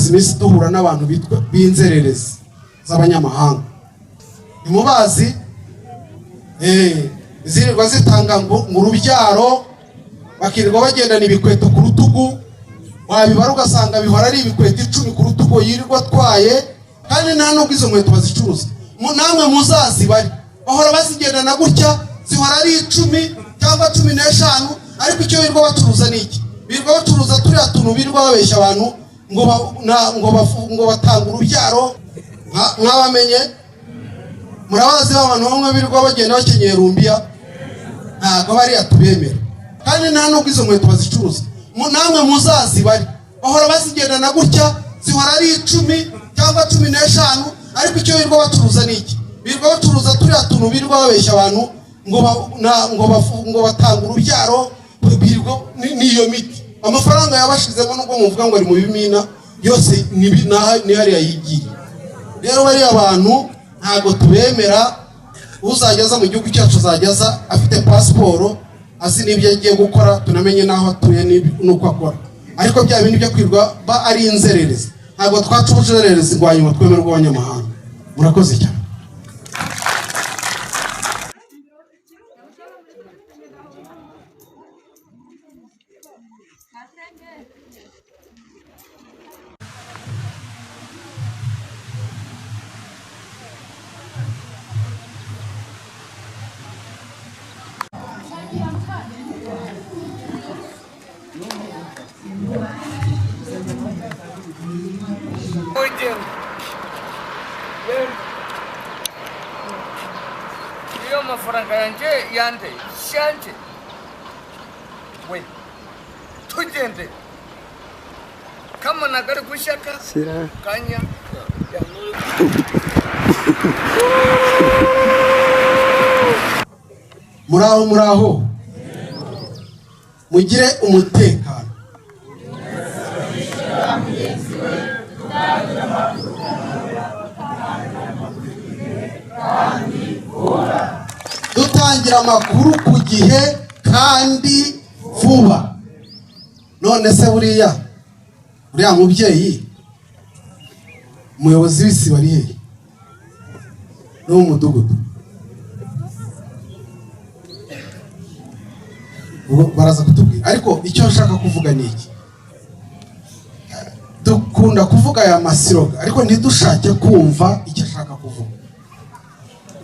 tumaze iminsi duhura n'abantu bitwa b'inzererezi z'abanyamahanga. Nimubazi zirirwa zitanga ngo urubyaro, bakirirwa bagendana ibikweto ku rutugu, wabibara ugasanga bihora ari ibikweto 10 ku rutugu yirirwa atwaye, kandi nta nubwo izo nkweto bazicuruza. Namwe muzazi bari bahora bazigendana gutya, zihora ari 10 cyangwa 15, ariko icyo birirwa bacuruza niki? Birirwa bacuruza turiya tuntu birirwa babeshya abantu ngo batanga urubyaro. Mwabamenye? Murabazi abantu bamwe birirwa bagenda bakenyera rumbiya, ntabwo bari atubemera, kandi nta nubwo izo nkweto bazicuruza. Namwe muzazi bari bahora bazigendana gutya, zihora ari 10 cyangwa 15, ariko icyo birirwa bacuruza niki? Birirwa bacuruza turiya tuntu birirwa babeshya abantu ngo batanga urubyaro. Birirwa niyo miti, amafaranga yabashizemo nubwo muvuga ngo ari mu bimina, yose ni hariya yigiye. Rero bari abantu ntago tubemera. Uzageza mu gihugu cyacu uzageza afite pasiporo, azi n'ibyo agiye gukora, tunamenye naho atuye n'uko akora. Ariko bya bintu byo kwirwa ba ari inzererezi, ntago twaca ubuzererezi ngo hanyuma twemerwe abanyamahanga. Murakoze cyane. Iyo mafaranga yande shanje we tugende kama nagari gushaka kanya muraho mugire umutekano. Dutangira amakuru ku gihe kandi vuba. None se buriya mubyeyi umuyobozi w'isi bari hehe no mu mudugudu? Baraza kutubwira. Ariko icyo nshaka kuvuga ni iki, dukunda kuvuga aya masiroga ariko ntidushake kumva icyo ashaka kuvuga.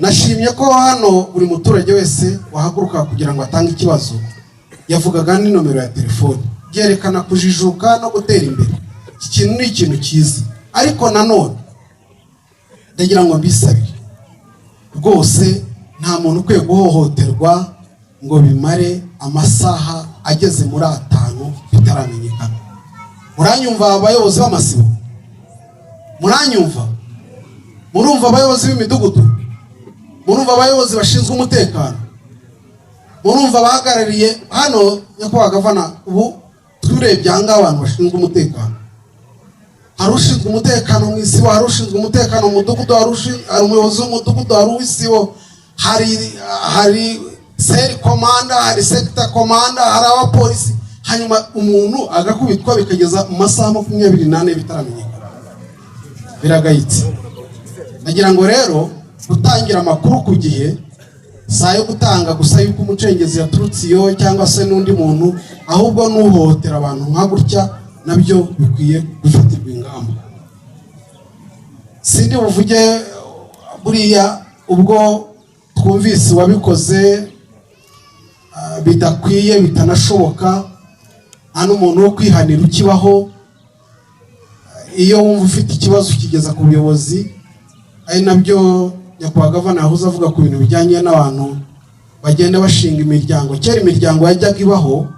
Nashimye ko hano buri muturage wese wahaguruka kugira ngo atange ikibazo yavugaga ni nomero ya telefone, byerekana kujijuka no gutera imbere. Iki kintu ni ikintu cyiza, ariko nanone ndagira ngo mbisabire rwose, nta muntu ukwiye guhohoterwa ngo bimare amasaha ageze muri 5 bitaramenyekana. Muranyumva abayobozi b'amasibo? Muranyumva? Murumva abayobozi b'imidugudu? Murumva abayobozi bashinzwe umutekano? Murumva bahagarariye hano nyakubahwa gavana? Ubu turebye aha ngaha abantu bashinzwe umutekano, hari ushinzwe umutekano mu isibo, hari ushinzwe umutekano mu mudugudu, hari umuyobozi w'umudugudu, hari uw'isibo, hari seri komanda, hari sekita komanda, hari abapolisi. Hanyuma umuntu agakubitwa bikageza mu masaha 24 bitaramenyekana, biragayitse. Nagira ngo rero gutangira amakuru ku gihe, sayo gutanga gusa yuko umucengezi yaturutse iyo cyangwa se n'undi muntu, ahubwo nuhohotera abantu nka gutya nabyo bikwiye gufatirwa ingamba. Sindi buvuge buriya ubwo twumvise wabikoze bidakwiye bitanashoboka, hano umuntu wo kwihanira ukibaho. Iyo wumva ufite ikibazo ukigeza ku buyobozi, ari nabyo nyakubahwa gavana yahoze avuga ku bintu bijyanye n'abantu bagenda bashinga imiryango. Kera imiryango yajyaga ibaho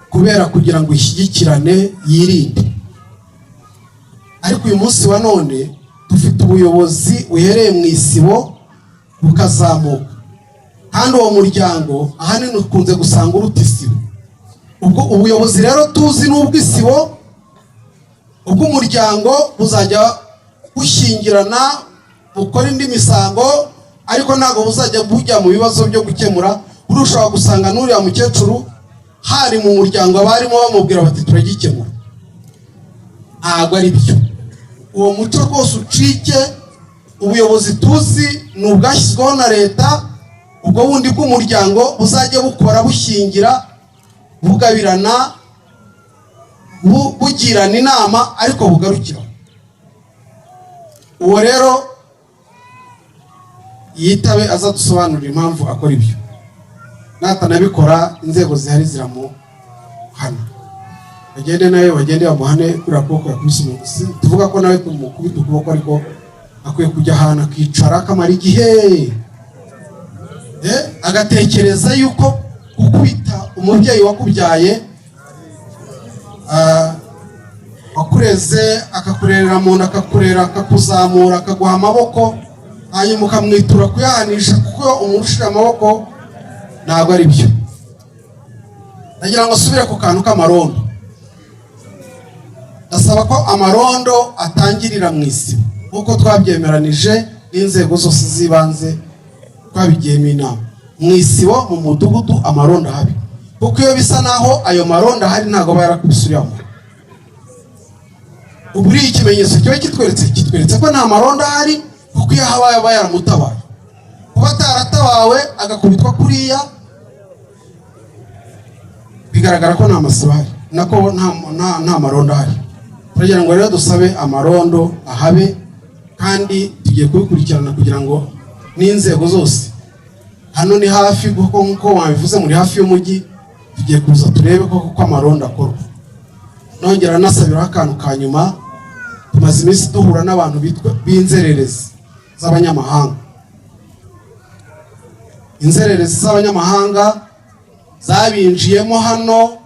kubera kugira ngo ishyigikirane yirinde, ariko uyu munsi wa none dufite ubuyobozi uhereye mu isibo bukazamuka, kandi uwo muryango ahanini ukunze gusanga uruta isibo. Ubwo ubuyobozi rero tuzi n'ubw'isibo, ubw'umuryango buzajya bushyingirana bukora indi misango, ariko ntabwo buzajya bujya mu bibazo byo gukemura. Urushobora gusanga n'uriya mukecuru hari mu muryango abarimo bamubwira bati turagikemura. ntabwo ari byo. Uwo muco rwose ucike. Ubuyobozi tuzi ni ubwashyizweho na leta, ubwo bundi bw'umuryango buzajya bukora bushingira, bugabirana, bugirana inama, ariko bugarukira. Uwo rero yitabe azadusobanurira impamvu akora ibyo. Natanabikora inzego zihari ziramuhana. Bagende nawe bagende bamuhane kuri akoko yakubise umugozi. Tuvuga ko nawe tumukubita ukuboko, ariko akwiye kujya ahantu akicara akamara igihe agatekereza yuko gukubita umubyeyi wakubyaye, wakureze, akakurerera mu nda, akakurera, akakuzamura, akaguha amaboko, hanyuma ukamwitura kuyahanisha kuko umurushije amaboko, ntabwo ari byo. Nagira ngo asubire ku kantu k'amarondo. Ndasaba ko amarondo atangirira mu isibo, nk'uko twabyemeranije n'inzego zose z'ibanze, twabigiyemo inama. Mu isibo, mu mudugudu, amarondo habi, kuko iyo bisa naho ayo marondo ahari ntabwo bayarakubise uriya muntu. Ubu uriya ikimenyetso kiba kitweretse ko nta marondo ahari, kuko iyo habaye aba yaramutabaye. Kuba ataratabawe agakubitwa kuriya, bigaragara ko nta masibo ahari, nako nta marondo ahari. Turagira ngo rero dusabe amarondo ahabe, kandi tugiye kubikurikirana kugira ngo n'inzego zose. Hano ni hafi, kuko nkuko wabivuze muri hafi y'umujyi, tugiye kuza turebe ko amarondo akorwa. Nongera nasabiraho akantu ka nyuma. Tumaze iminsi duhura n'abantu b'inzererezi z'abanyamahanga. Inzererezi z'abanyamahanga zabinjiyemo hano,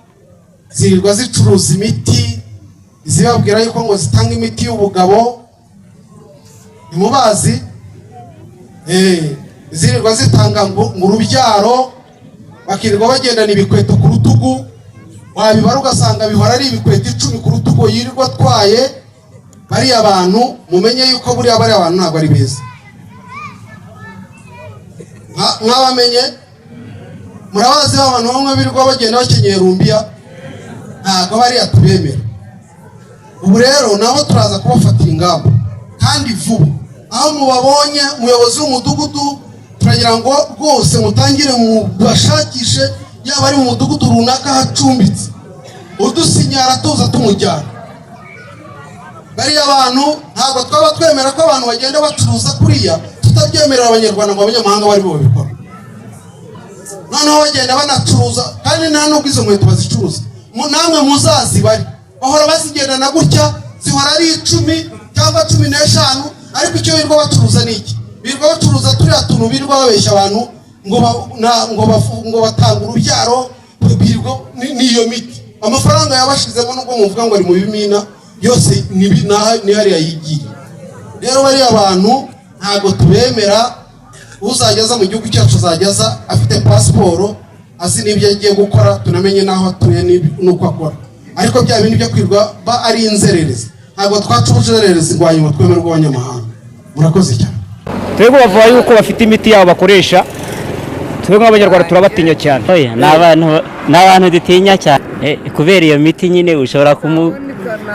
zirirwa zicuruza imiti, zibabwira yuko ngo zitanga imiti y'ubugabo. Nimubazi? Zirirwa zitanga ngo urubyaro, bakirirwa bagendana ibikweto ku rutugu, wabibara ugasanga bihora ari ibikweto 10 ku rutugu yirirwa atwaye. Bariya abantu mumenye yuko bariya abantu ntabwo ari beza. Mwabamenye? Murabazi abantu bamwe birirwa bagenda bakenyera rumbiya, ntabwo bariya tubemera. Ubu rero nabo turaza kubafatira ingamba kandi vuba. Aho mubabonye umuyobozi w'umudugudu, turagira ngo rwose mutangire mu bashakishe, yaba ari mu mudugudu runaka hacumbitse, udusinyara tuza tumujyana. Bariya abantu ntabwo twaba twemera ko abantu bagenda bacuruza kuriya, tutabyemerera abanyarwanda ngo abanyamahanga bari bo babikora. Noneho bagenda banacuruza, kandi nta nubwo izo nkweto bazicuruza. Namwe muzazi bari bahora bazigendana gutya, zihora ari 10 cyangwa 15, ariko icyo birirwa bacuruza ni iki? Birirwa bacuruza turiya tuntu, birirwa babeshya abantu ngo batanga urubyaro, birirwa n'iyo miti. Amafaranga yabashizemo nubwo muvuga ngo ari mu bimina, yose ni hariya yigiye. Rero bari abantu ntabwo tubemera. Uzageza mu gihugu cyacu azageza afite pasiporo, azi n'ibyo agiye gukora, tunamenye naho atuye n'uko akora. Ariko bya bintu byo kwirwa ba ari inzererezi, ntabwo twacuje inzererezi ngo hanyuma twemerwe abanyamahanga. Murakoze cyane. Twebwe bavuga yuko bafite imiti yabo bakoresha, twebwe nk'abanyarwanda turabatinya cyane. N'abantu dutinya cyane, kubera iyo miti nyine ushobora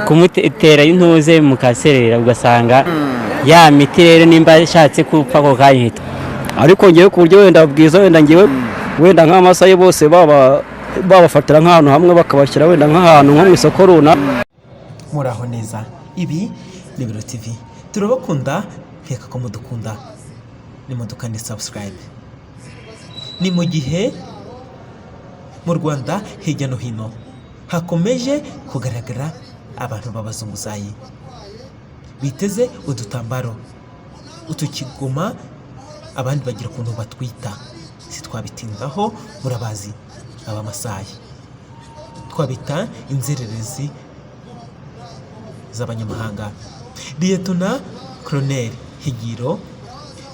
kumutera intuze mukaserera, ugasanga ya miti rero nimba ashatse kupfa ko kayihita. Ariko ngiye ku buryo wenda bwiza, wenda ngiwe wenda nk'amasaye bose babafatira nk'ahantu hamwe bakabashyira wenda nk'ahantu nko mu isoko runaka. Muraho neza, ibi ni Biro TV, turabakunda, reka ko mudukunda, nimudukande subscribe. Ni mu gihe mu Rwanda hirya no hino hakomeje kugaragara abantu b'abazunguzayi biteze udutambaro, utukiguma, abandi bagira ukuntu batwita, sitwabitindaho. Murabazi aba Masayi, twabita inzererezi z'abanyamahanga. Liyetona Colonel Higiro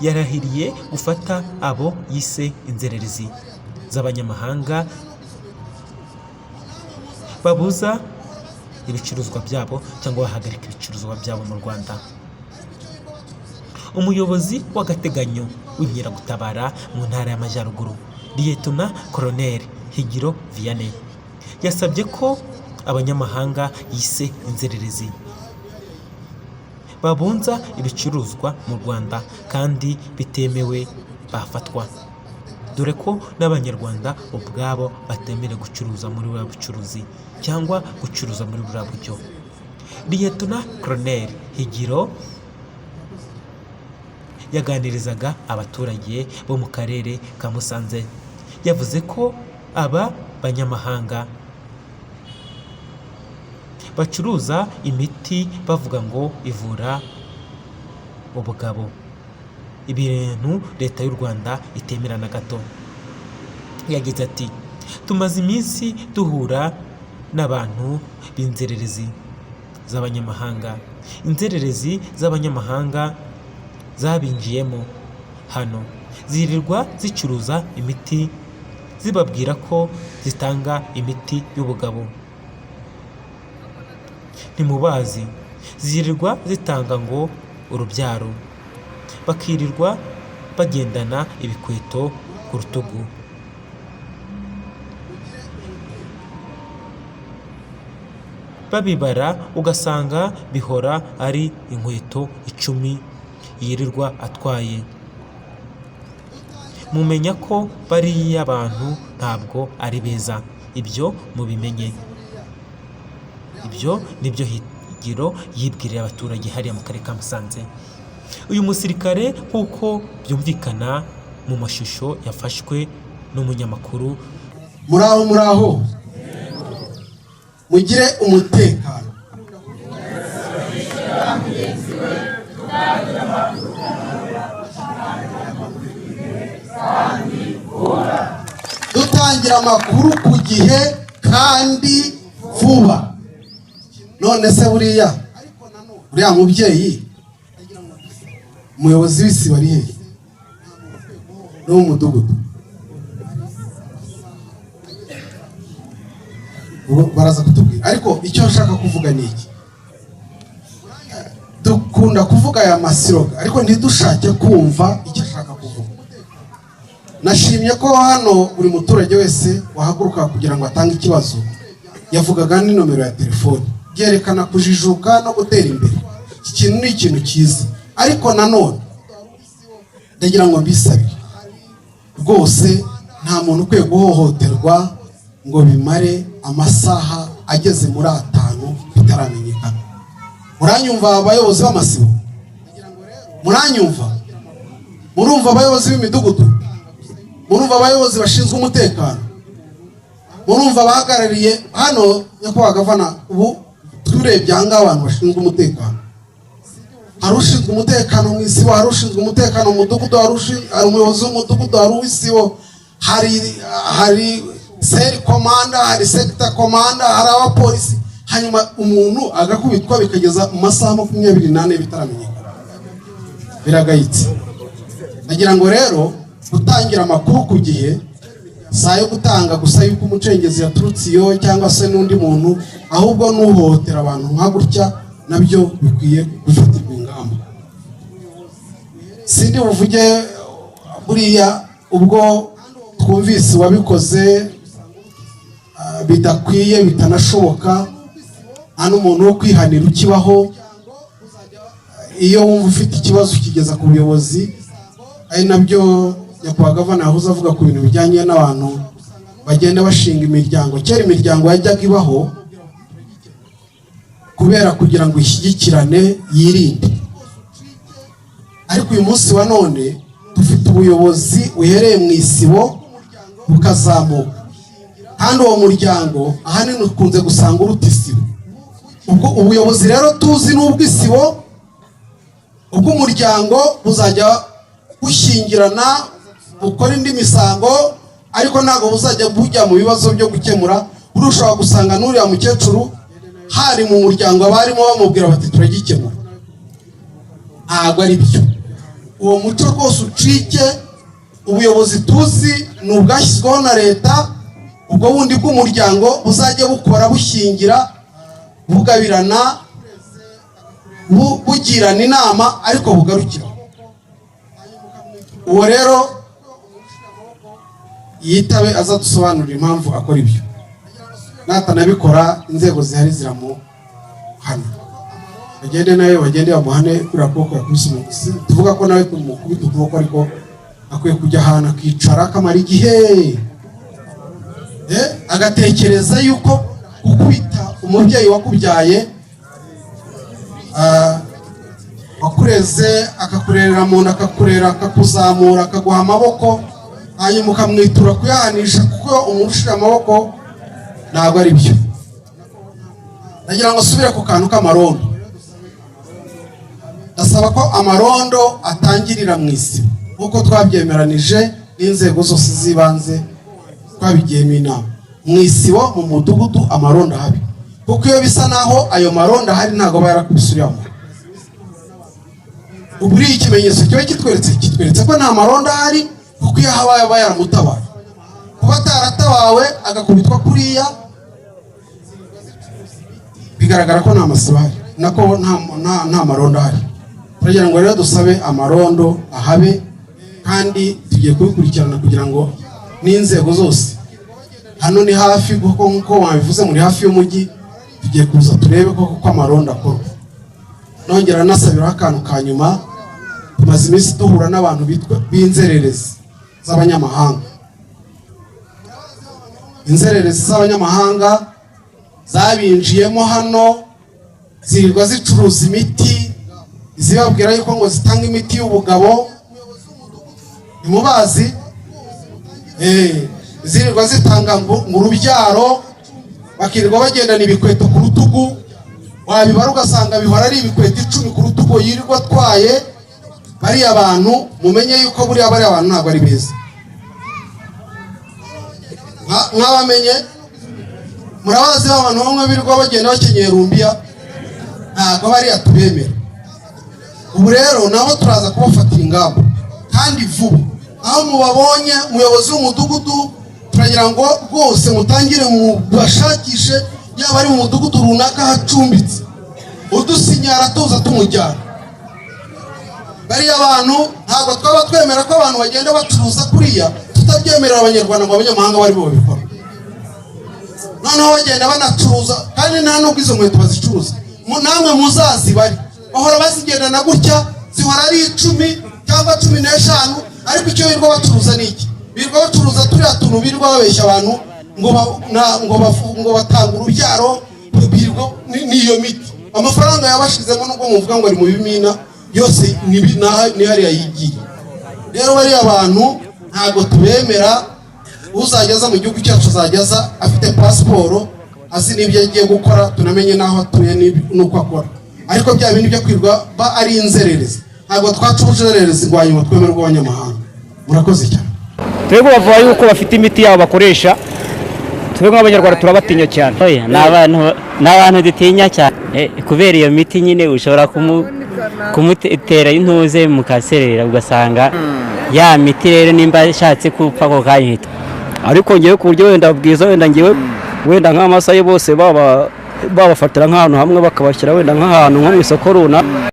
yarahiriye gufata abo yise inzererezi z'abanyamahanga babuza ibicuruzwa byabo cyangwa bahagarika ibicuruzwa byabo mu Rwanda. Umuyobozi w'agateganyo w'inkeragutabara mu ntara y'Amajyaruguru, Liyetona Colonel Higiro Vianney, yasabye ko abanyamahanga yise inzererezi babunza ibicuruzwa mu Rwanda kandi bitemewe bafatwa, dore ko n'abanyarwanda ubwabo batemerewe gucuruza muri buriya bucuruzi cyangwa gucuruza muri buriya buryo. Liyetona Colonel Higiro yaganirizaga abaturage bo mu karere ka Musanze, yavuze ko aba banyamahanga bacuruza imiti bavuga ngo ivura ubugabo, ibintu leta y'u Rwanda itemera na gato. Yagize ati tumaze iminsi duhura n'abantu b'inzererezi z'abanyamahanga, inzererezi z'abanyamahanga zabinjiyemo hano zirirwa zicuruza imiti zibabwira ko zitanga imiti y'ubugabo, ntimubazi, zirirwa zitanga ngo urubyaro, bakirirwa bagendana ibikweto ku rutugu, babibara ugasanga bihora ari inkweto 10 yirirwa atwaye. Mumenya ko bariya abantu ntabwo ari beza, ibyo mubimenye. Ibyo nibyo Higiro yibwirira abaturage hariya mu karere ka Musanze. Uyu musirikare kuko byumvikana mu mashusho yafashwe n'umunyamakuru. Muraho mugire umutekano. Dutangira amakuru ku gihe kandi vuba. None se buriya mubyeyi umuyobozi w'isi bari he no mu mudugudu baraza kutubwira, ariko icyo nshaka kuvuga ni iki. Dukunda kuvuga aya masiroga ariko ntidushake kumva icyo ashaka kuvuga. Nashimye ko hano buri muturage wese wahaguruka kugira ngo atange ikibazo yavugaga ni nomero ya telefone, byerekana kujijuka no gutera imbere. Iki kintu ni ikintu cyiza, ariko nanone ndagira ngo mbisabire rwose, nta muntu ukwiye guhohoterwa ngo bimare amasaha ageze muri 5 bitaramenyekana. Muranyumva abayobozi b'amasibo? Muranyumva? Murumva abayobozi b'imidugudu? Murumva abayobozi bashinzwe umutekano? Murumva bahagarariye hano nyakubahwa gavana? Ubu turebye aha abantu bashinzwe umutekano, hari ushinzwe umutekano mu isibo, hari ushinzwe umutekano mu mudugudu, hari umuyobozi w'umudugudu, hari uw'isibo, hari seri komanda, hari sekita komanda, hari abapolisi. Hanyuma umuntu agakubitwa bikageza mu masaha 24 bitaramenyekana, biragayitse. Nagira ngo rero gutangira amakuru ku gihe, saa yo gutanga gusa yuko umucengezi yaturutse iyo cyangwa se n'undi muntu, ahubwo n'uhohotera abantu nka gutya nabyo bikwiye gufatirwa ingamba. Sindi buvuge buriya ubwo twumvise wabikoze bidakwiye bitanashoboka, hano umuntu wo kwihanira ukibaho. Iyo wumva ufite ikibazo ukigeza ku buyobozi, ari nabyo nyakubahwa gavana yahoze avuga ku bintu bijyanye n'abantu bagenda bashinga imiryango. Kera imiryango yajyaga ibaho kubera kugira ngo ishyigikirane yirinde, ariko uyu munsi wa none dufite ubuyobozi uhereye mu isibo bukazamuka, kandi uwo muryango ahanini ukunze gusanga uruta isibo. Ubwo ubuyobozi rero tuzi n'ubw'isibo, ubw'umuryango buzajya bushyingirana bukora indi misango, ariko ntabwo buzajya bujya mu bibazo byo gukemura. Urushobora gusanga n'uriya mukecuru hari mu muryango abarimo bamubwira bati turagikemura. Ntabwo ari byo. Uwo muco rwose ucike. Ubuyobozi tuzi ni ubwashyizweho na leta, ubwo bundi bw'umuryango buzajya bukora bushyingira, bugabirana, bugirana inama, ariko bugarukira. Uwo rero yitabe azadusobanurira impamvu akora ibyo. Natanabikora inzego zihari ziramuhana. bagende nawe bagende bamuhane kuri akoko yakubise umugisi, tuvuga ko nawe tumukubita ukuboko ariko akwiye kujya ahantu akicara akamara igihe agatekereza yuko gukubita umubyeyi wakubyaye wakureze akakurerera mu nda akakurera akakuzamura akaguha amaboko hanyuma ukamwitura kuyahanisha kuko umurushira amaboko ntabwo ari byo. Nagira ngo subire ku kantu k'amarondo. Ndasaba ko amarondo atangirira mu isi nkuko twabyemeranije n'inzego zose z'ibanze twabigiyemo inama. Mu isibo mu mudugudu amarondo habi, kuko iyo bisa naho ayo marondo ahari ntabwo bayarakubisuriamo. Uburi ikimenyetso cyo kitweretse ko nta marondo ahari, kuko iyo habaye bayaramutabaye. Kuba ataratabawe agakubitwa kuriya bigaragara ko nta masibo ahari, nako nta marondo ahari. Turagira ngo rero dusabe amarondo ahabe, kandi tugiye kubikurikirana kugira ngo n'inzego zose hano ni hafi, kuko nkuko wabivuze muri hafi y'umujyi, tugiye kuza turebe ko amarondo akorwa. Nongera nasabira akantu ka nyuma, tumaze iminsi duhura n'abantu b'inzererezi z'abanyamahanga. Inzererezi z'abanyamahanga zabinjiyemo hano, zirirwa zicuruza imiti, zibabwira yuko ngo zitanga imiti y'ubugabo, ntimubazi? Zirirwa zitanga ngo urubyaro, bakirirwa bagendana ibikweto ku rutugu, wabibara ugasanga bihora ari ibikweto 10 ku rutugu yirirwa atwaye. Bariya abantu mumenye yuko buriya bariya abantu ntabwo ari beza. Mwabamenye? Murabazi abantu bamwe birirwa bagenda bakenyera rumbiya, ntabwo bariya tubemera. Ubu rero nabo turaza kubafatira ingamba kandi vuba. Aho mubabonye umuyobozi w'umudugudu, turagira ngo rwose mutangire mu bashakishe, yaba ari mu mudugudu runaka hacumbitse, udusinyara tuza tumujyana. Bariya abantu ntabwo twaba twemera ko abantu bagenda bacuruza kuriya, tutabyemerera abanyarwanda ngo abanyamahanga bari bo babikora. Noneho bagenda banacuruza kandi nta nubwo izo nkweto bazicuruza. Namwe muzazi bari bahora bazigendana gutya, zihora ari 10 cyangwa 15, ariko icyo birirwa bacuruza ni iki? Birirwa bacuruza turiya tuntu, birirwa babeshya abantu ngo batanga urubyaro, birirwa n'iyo miti. Amafaranga yabashizemo nubwo muvuga ngo ari mu bimina, yose ni hariya yigiye. Rero bari abantu ntabwo tubemera. Uzageza mu gihugu cyacu azageza afite pasiporo, azi n'ibyo agiye gukora, tunamenye naho atuye n'uko akora. Ariko bya bintu byo kwirwa ba ari inzererezi, ntabwo twacuje inzererezi ngo hanyuma twemerwe abanyamahanga. Murakoze cyane. Twebwe bavuga yuko bafite imiti yabo bakoresha, twebwe nk'abanyarwanda turabatinya cyane. N'abantu dutinya cyane kubera iyo miti nyine ushobora kumutera intuze mukaserera, ugasanga ya miti rero nimba ashatse kupfa ko kanyita. Ariko ngiye ku buryo wenda bwiza, wenda ngiwe wenda nk'amasaye bose babafatira nk'ahantu hamwe bakabashyira wenda nk'ahantu nko mu isoko runaka.